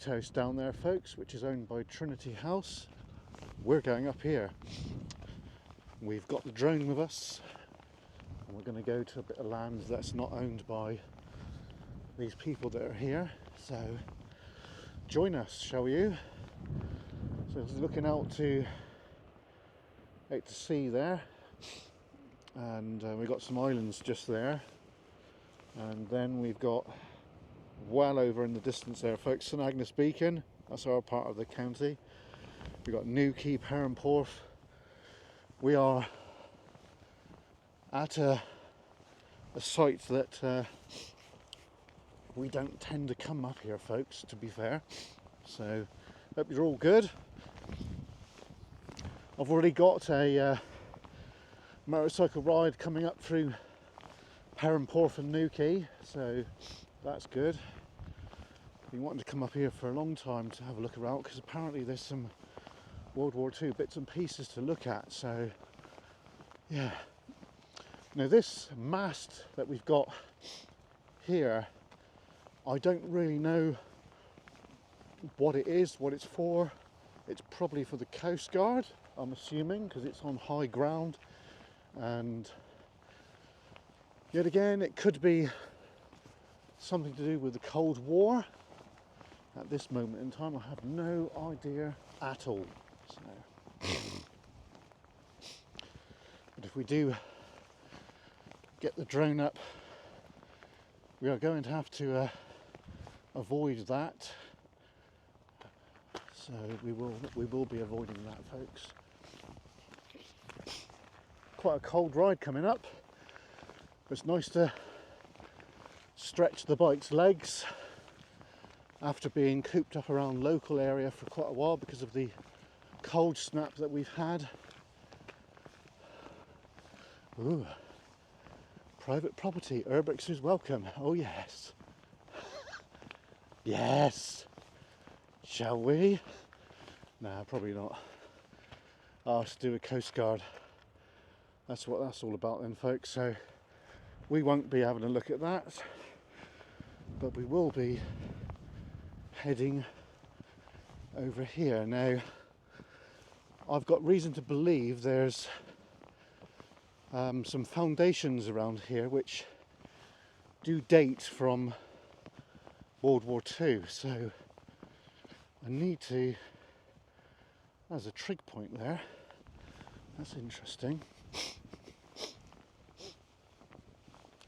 House down there, folks, which is owned by Trinity House. We're going up here. We've got the drone with us, and we're going to go to a bit of land that's not owned by these people that are here. So join us, shall you? So it's looking out to sea there, and we've got some islands just there, and then we've got well over in the distance there, folks, St Agnes Beacon. That's our part of the county. We've got Newquay, Perranporth. We are at a site that we don't tend to come up here, folks, to be fair. So hope you're all good. I've already got a motorcycle ride coming up through Perranporth and Newquay, so that's good. Been wanting to come up here for a long time to have a look around, because apparently there's some World War II bits and pieces to look at. So yeah, now this mast that we've got here, I don't really know what it is, what it's for. It's probably for the Coast Guard, I'm assuming, because it's on high ground, and yet again it could be something to do with the Cold War. At this moment in time, I have no idea at all. So, but if we do get the drone up, we are going to have to avoid that. So we will be avoiding that, folks. Quite a cold ride coming up. It's nice to stretch the bike's legs after being cooped up around local area for quite a while because of the cold snap that we've had. Ooh, private property, Urbex is welcome. Oh yes. Yes. Shall we? Nah, probably not. I'll have to do a Coast Guard. That's what that's all about then, folks. So we won't be having a look at that, but we will be heading over here. Now, I've got reason to believe there's some foundations around here which do date from World War II, so I need to, there's a trig point there, that's interesting.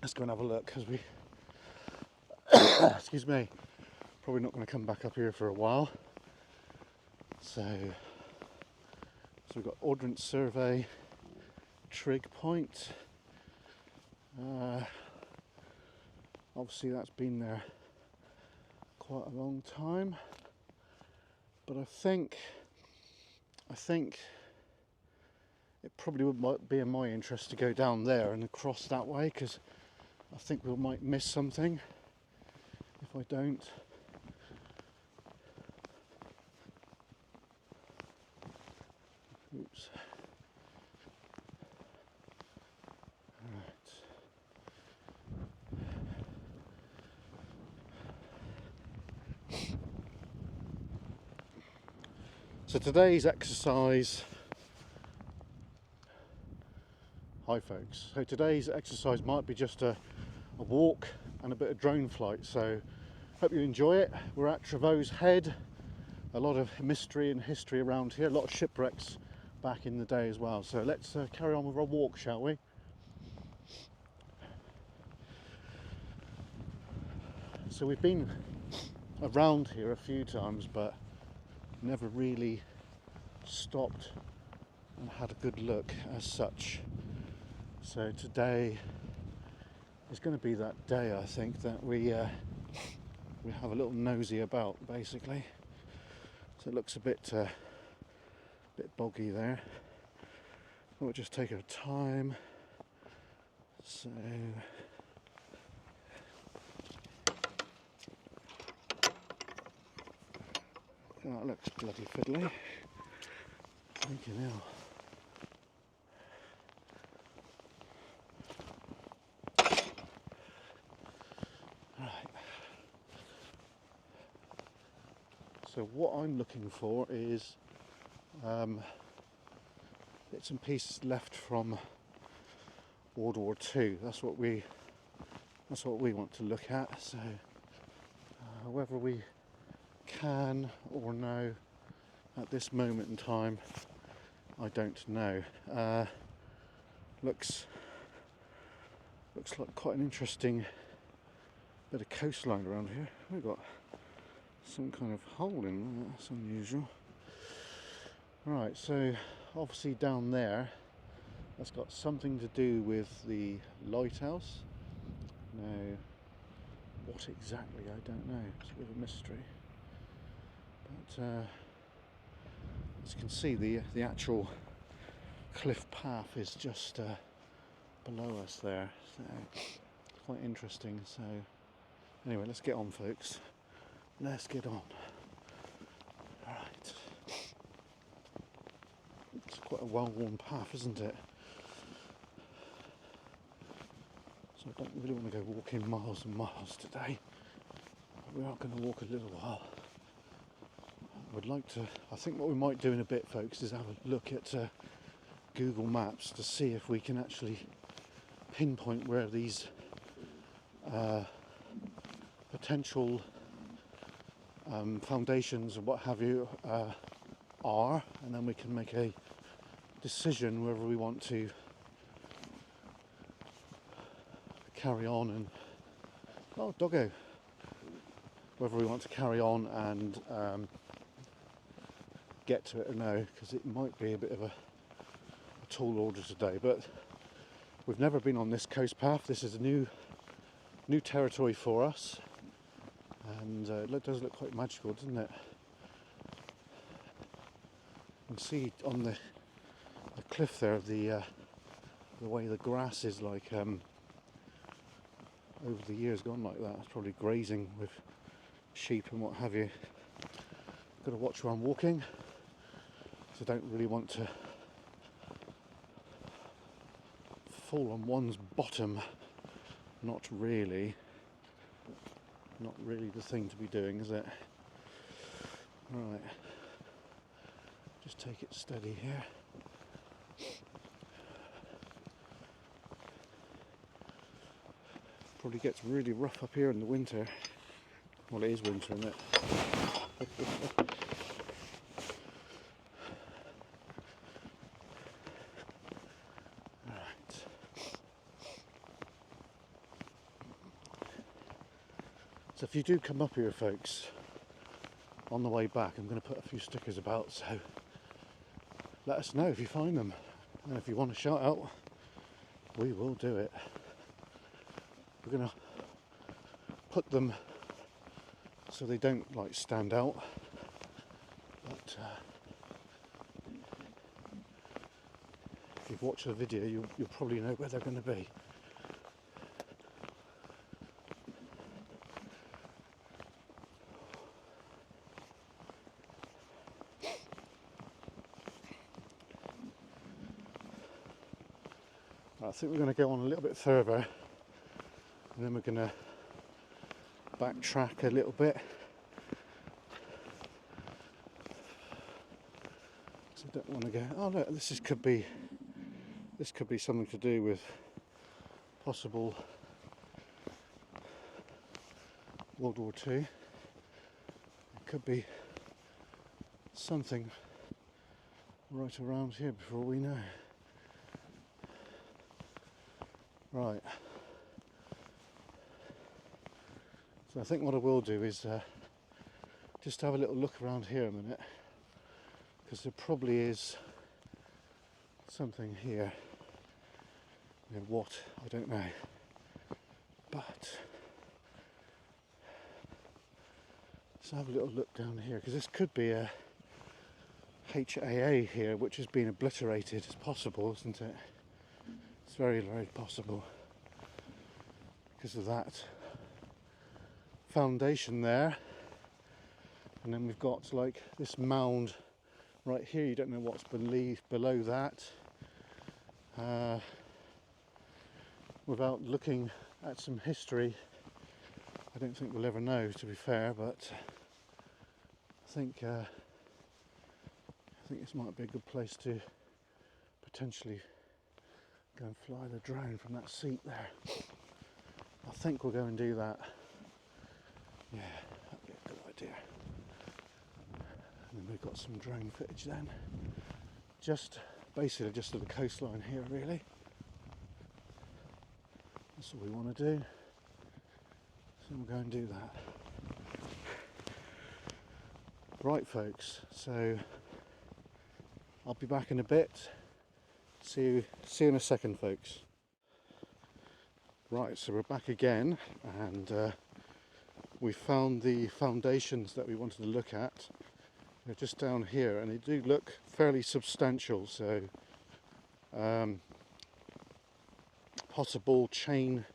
Let's go and have a look, because we excuse me, probably not going to come back up here for a while. So we've got Ordnance Survey, trig point. Obviously that's been there quite a long time, but I think it probably might be in my interest to go down there and across that way, because I think we might miss something if I don't. Oops. Right. So today's exercise, hi folks, so today's exercise might be just a walk and a bit of drone flight, so hope you enjoy it. We're at Trevose Head, a lot of mystery and history around here, a lot of shipwrecks back in the day as well. So let's carry on with our walk, shall we? So we've been around here a few times, but never really stopped and had a good look as such. So today is going to be that day, I think, that we have a little nosy about, basically. So it looks a bit boggy there. We'll just take our time. So that looks bloody fiddly. Thank you now. Right. So what I'm looking for is bits and pieces left from World War II. That's what we want to look at. So whether we can or no at this moment in time, I don't know. Looks like quite an interesting bit of coastline around here. We've got some kind of hole in. That's unusual. Right, so obviously down there, that's got something to do with the lighthouse. Now, what exactly, I don't know. It's a bit of a mystery. But as you can see, the actual cliff path is just below us there. So it's quite interesting. So anyway, let's get on, folks. Let's get on. Right. It's quite a well-worn path, isn't it? So I don't really want to go walking miles and miles today. We are going to walk a little while. I think what we might do in a bit, folks, is have a look at Google Maps to see if we can actually pinpoint where these potential foundations and what have you are, and then we can make a decision whether we want to carry on and whether we want to carry on and get to it or no, because it might be a bit of a tall order today. But we've never been on this coast path. This is a new territory for us, and it does look quite magical, doesn't it? You can see on the cliff there the way the grass is like over the years gone like that. It's probably grazing with sheep and what have you. Got to watch where I'm walking, so I don't really want to fall on one's bottom. Not really the thing to be doing, is it? Right, just take it steady here. Probably gets really rough up here in the winter. Well, it is winter, isn't it? Right. So if you do come up here, folks, on the way back, I'm going to put a few stickers about, so let us know if you find them. And if you want to shout out, we will do it. We're going to put them so they don't like stand out, but if you've watched the video, you'll probably know where they're going to be. I think we're going to go on a little bit further, and then we're going to backtrack a little bit. So I don't want to go, oh look, this could be something to do with possible World War II. It could be something right around here before we know. Right. So I think what I will do is just have a little look around here a minute, because there probably is something here. And what, I don't know. But let's have a little look down here, because this could be a HAA here, which has been obliterated. It's possible, isn't it? It's very, very possible, because of that foundation there, and then we've got like this mound right here. You don't know what's below that without looking at some history. I don't think we'll ever know, to be fair, but I think this might be a good place to potentially go and fly the drone from that seat there. I think we'll go and do that. Yeah, that'd be a good idea. And then we've got some drone footage then. Basically just at the coastline here really. That's all we want to do. So we'll go and do that. Right folks, so I'll be back in a bit. See you in a second folks. Right, so we're back again and we found the foundations that we wanted to look at. They're just down here and they do look fairly substantial, so possible chain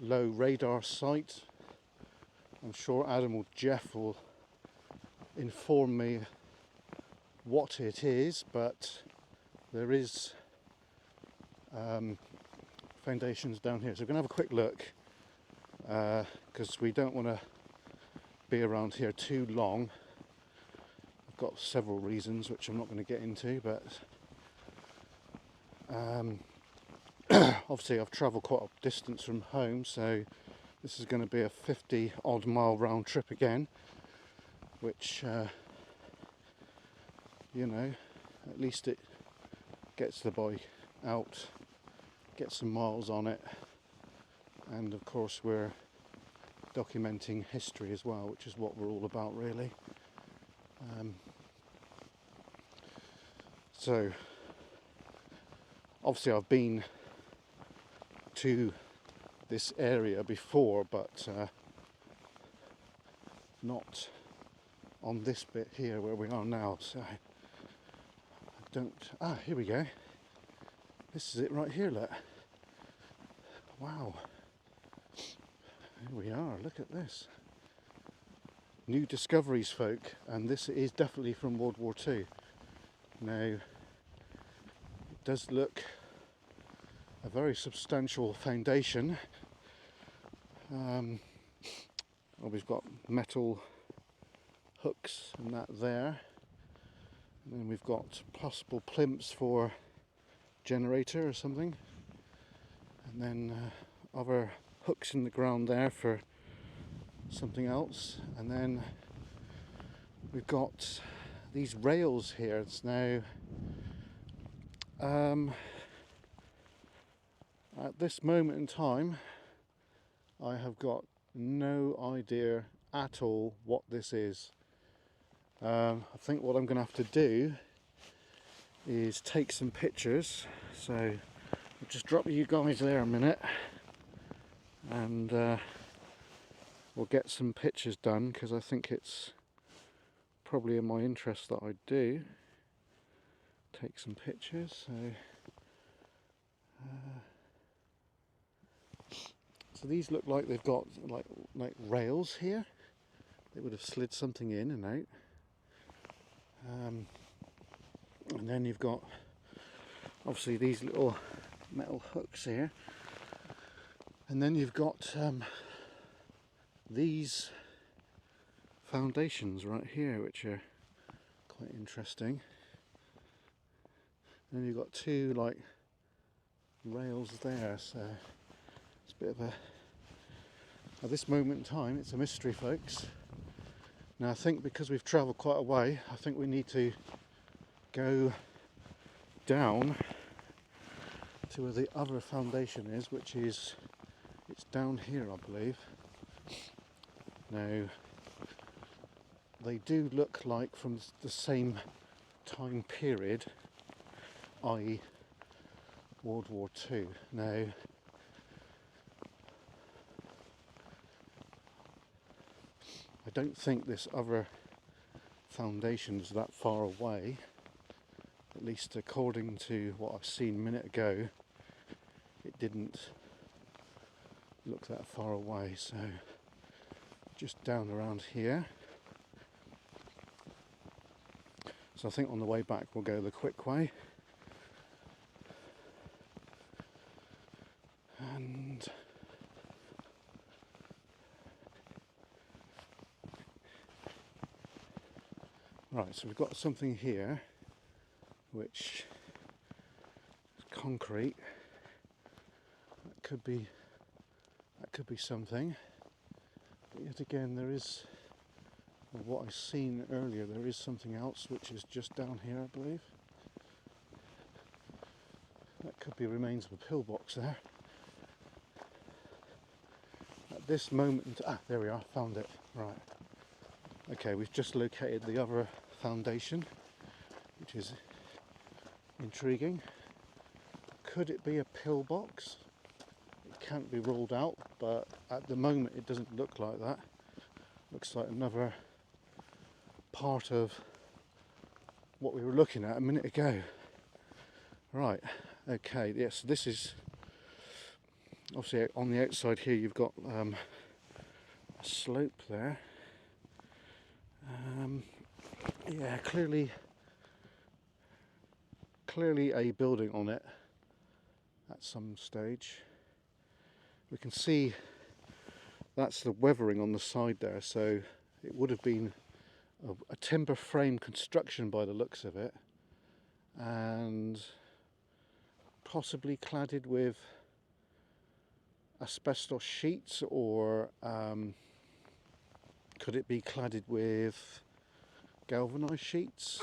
low radar site. I'm sure Adam or Jeff will inform me what it is, but there is foundations down here, so we're going to have a quick look because we don't want to be around here too long. I've got several reasons which I'm not going to get into, but obviously I've travelled quite a distance from home, so this is going to be a 50 odd mile round trip again, which you know, at least it gets the bike out, gets some miles on it, and of course we're documenting history as well, which is what we're all about really. So obviously I've been to this area before, but not on this bit here where we are now, so I don't... here we go. This is it right here, look. Wow. Here we are, look at this. New discoveries, folk, and this is definitely from World War II. Now, it does look a very substantial foundation. Well, we've got metal hooks and that there, and then we've got possible plimps for generator or something, and then other hooks in the ground there for something else, and then we've got these rails here. It's now at this moment in time I have got no idea at all what this is. I think what I'm going to have to do is take some pictures, so I'll just drop you guys there a minute and we'll get some pictures done, because I think it's probably in my interest that I do take some pictures. So these look like they've got like rails here. They would have slid something in and out. And then you've got obviously these little metal hooks here, and then you've got these foundations right here, which are quite interesting. And you've got two like rails there, so it's a bit of a... At this moment in time it's a mystery, folks. Now I think because we've travelled quite a way, I think we need to go down to where the other foundation is, which is, it's down here I believe. Now they do look like from the same time period, i.e. World War II. Now I don't think this other foundation is that far away, at least according to what I've seen a minute ago. It didn't look that far away, so just down around here. So I think on the way back we'll go the quick way. And Right, so we've got something here which is concrete. That could be something. But yet again, there is, or what I've seen earlier, there is something else which is just down here, I believe. That could be remains of a pillbox there. At this moment, there we are, found it. Right. Okay, we've just located the other foundation, which is intriguing. Could it be a pillbox? It can't be ruled out, but at the moment it doesn't look like that. Looks like another part of what we were looking at a minute ago. Right, okay, yes, this is obviously on the outside here. You've got a slope there. Yeah, clearly a building on it at some stage. We can see that's the weathering on the side there, so it would have been a timber frame construction by the looks of it, and possibly cladded with asbestos sheets, or could it be cladded with galvanised sheets?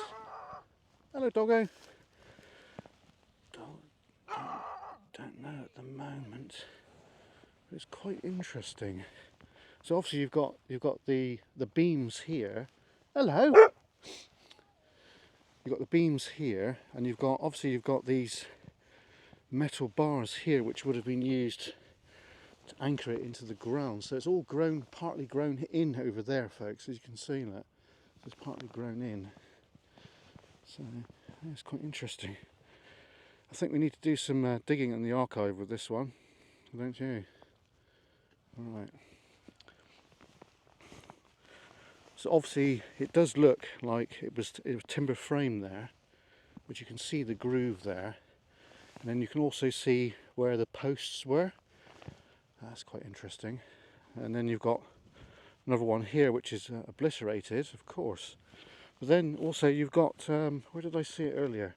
Hello, doggo. Don't know at the moment. It's quite interesting. So obviously you've got the beams here. Hello. You've got the beams here, and you've got these metal bars here, which would have been used to anchor it into the ground. So it's all grown, partly grown in over there, folks, as you can see that. It's partly grown in. So yeah, it's quite interesting. I think we need to do some digging in the archive with this one, don't you? Right. So obviously it does look like it was timber frame there, which you can see the groove there, and then you can also see where the posts were. That's quite interesting. And then you've got another one here which is obliterated, of course. But then also you've got, where did I see it earlier?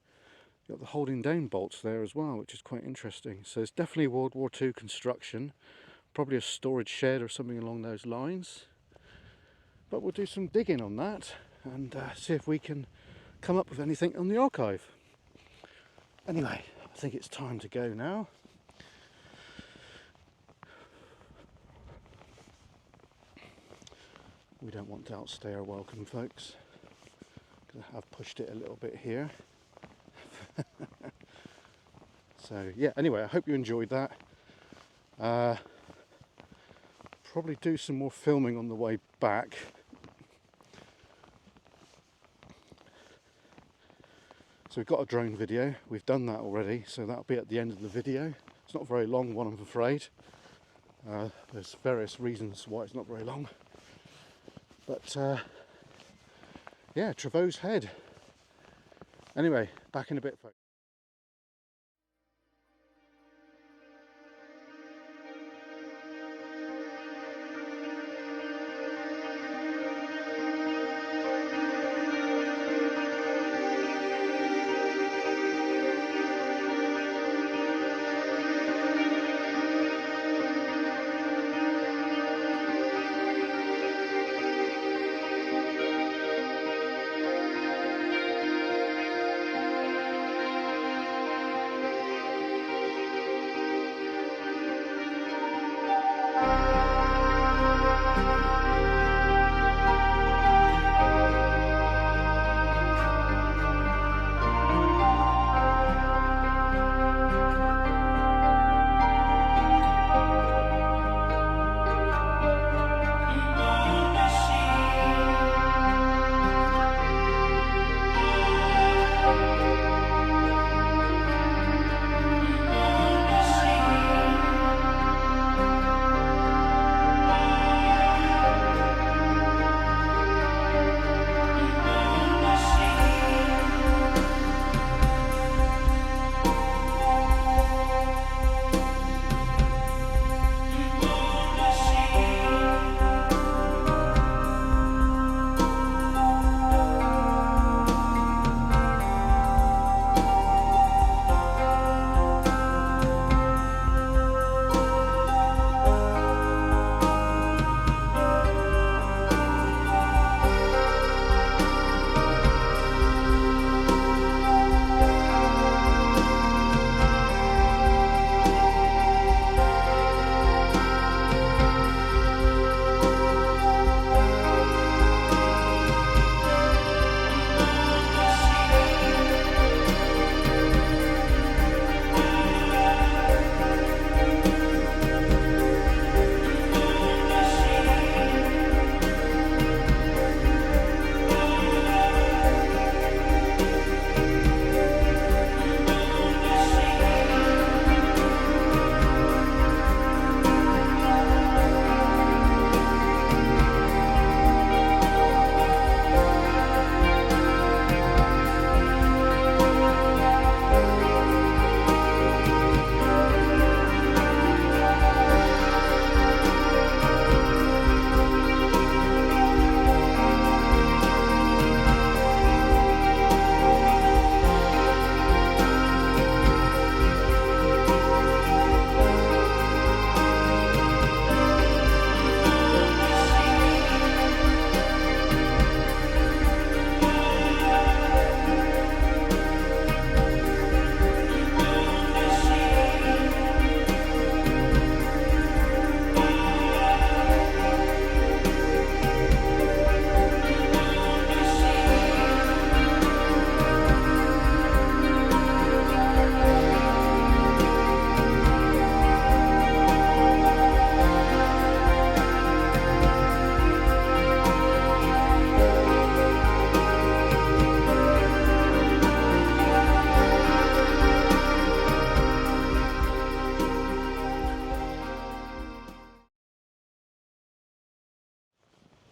You've got the holding down bolts there as well, which is quite interesting. So it's definitely World War II construction, probably a storage shed or something along those lines. But we'll do some digging on that and see if we can come up with anything on the archive. Anyway, I think it's time to go now. We don't want to outstay our welcome, folks. I've pushed it a little bit here. So yeah, anyway, I hope you enjoyed that. Probably do some more filming on the way back. So we've got a drone video, we've done that already, so that'll be at the end of the video. It's not a very long one, I'm afraid. There's various reasons why it's not very long. But yeah, Trevose Head. Anyway, back in a bit, folks.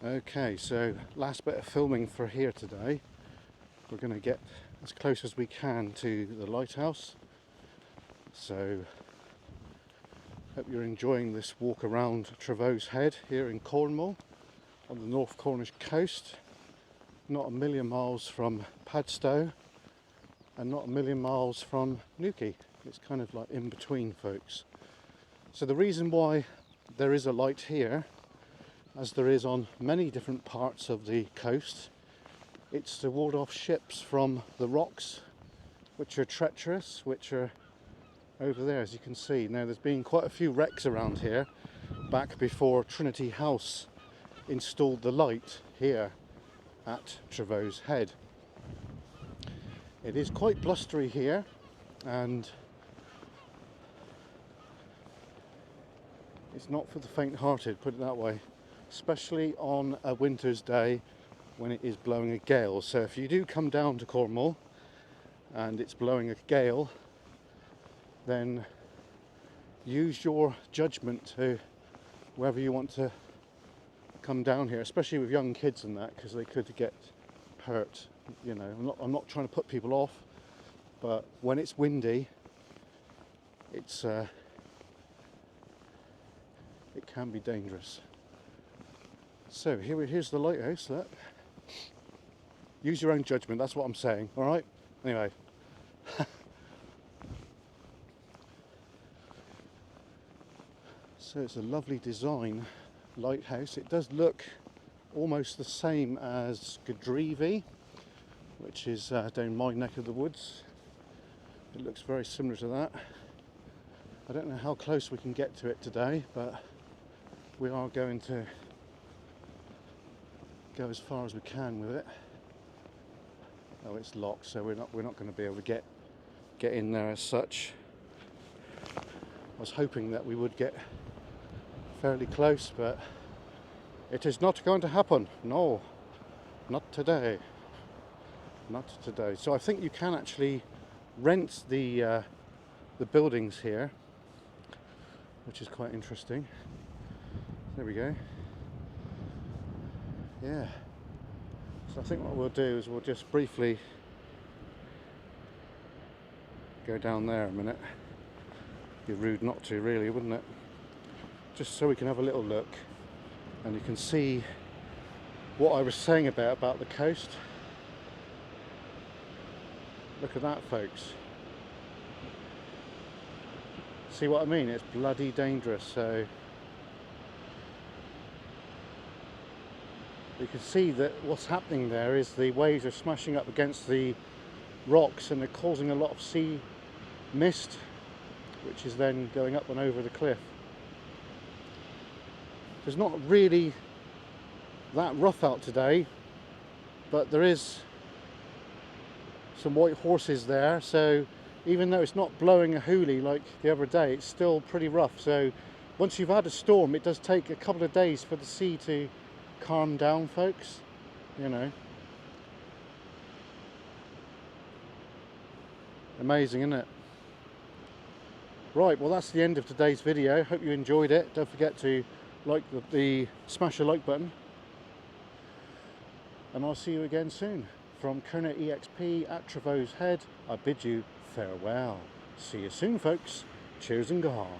Okay, so last bit of filming for here today. We're going to get as close as we can to the lighthouse. So hope you're enjoying this walk around Trevose Head here in Cornwall on the North Cornish coast. Not a million miles from Padstow and not a million miles from Newquay. It's kind of like in between, folks. So the reason why there is a light here, as there is on many different parts of the coast, it's to ward off ships from the rocks, which are treacherous, which are over there, as you can see. Now there's been quite a few wrecks around here back before Trinity House installed the light here at Trevose Head. It is quite blustery here, and it's not for the faint-hearted, put it that way, especially on a winter's day when it is blowing a gale. So if you do come down to Cornwall and it's blowing a gale, then use your judgment to wherever you want to come down here, especially with young kids and that, because they could get hurt. You know, I'm not trying to put people off, but when it's windy, it can be dangerous. So here's the lighthouse. Look. Use your own judgment, that's what I'm saying, alright? Anyway. So it's a lovely design lighthouse. It does look almost the same as Gadreevy, which is down my neck of the woods. It looks very similar to that. I don't know how close we can get to it today, but we are going to go as far as we can with it. Oh, it's locked, so we're not going to be able to get in there as such. I was hoping that we would get fairly close, but it is not going to happen. No, not today. Not today. So I think you can actually rent the buildings here, which is quite interesting. There we go. Yeah. So I think what we'll do is we'll just briefly go down there a minute. Be rude not to, really, wouldn't it? Just so we can have a little look and you can see what I was saying about the coast. Look at that, folks. See what I mean? It's bloody dangerous. So you can see that what's happening there is the waves are smashing up against the rocks and they're causing a lot of sea mist, which is then going up and over the cliff. It's not really that rough out today, but there is some white horses there, so even though it's not blowing a hoolie like the other day, it's still pretty rough. So once you've had a storm, it does take a couple of days for the sea to calm down, folks, you know. Amazing, isn't it? Right, well that's the end of today's video. Hope you enjoyed it. Don't forget to like smash the like button, and I'll see you again soon. From KERNOW EXP at Trevose Head, I bid you farewell. See you soon, folks. Cheers and go on.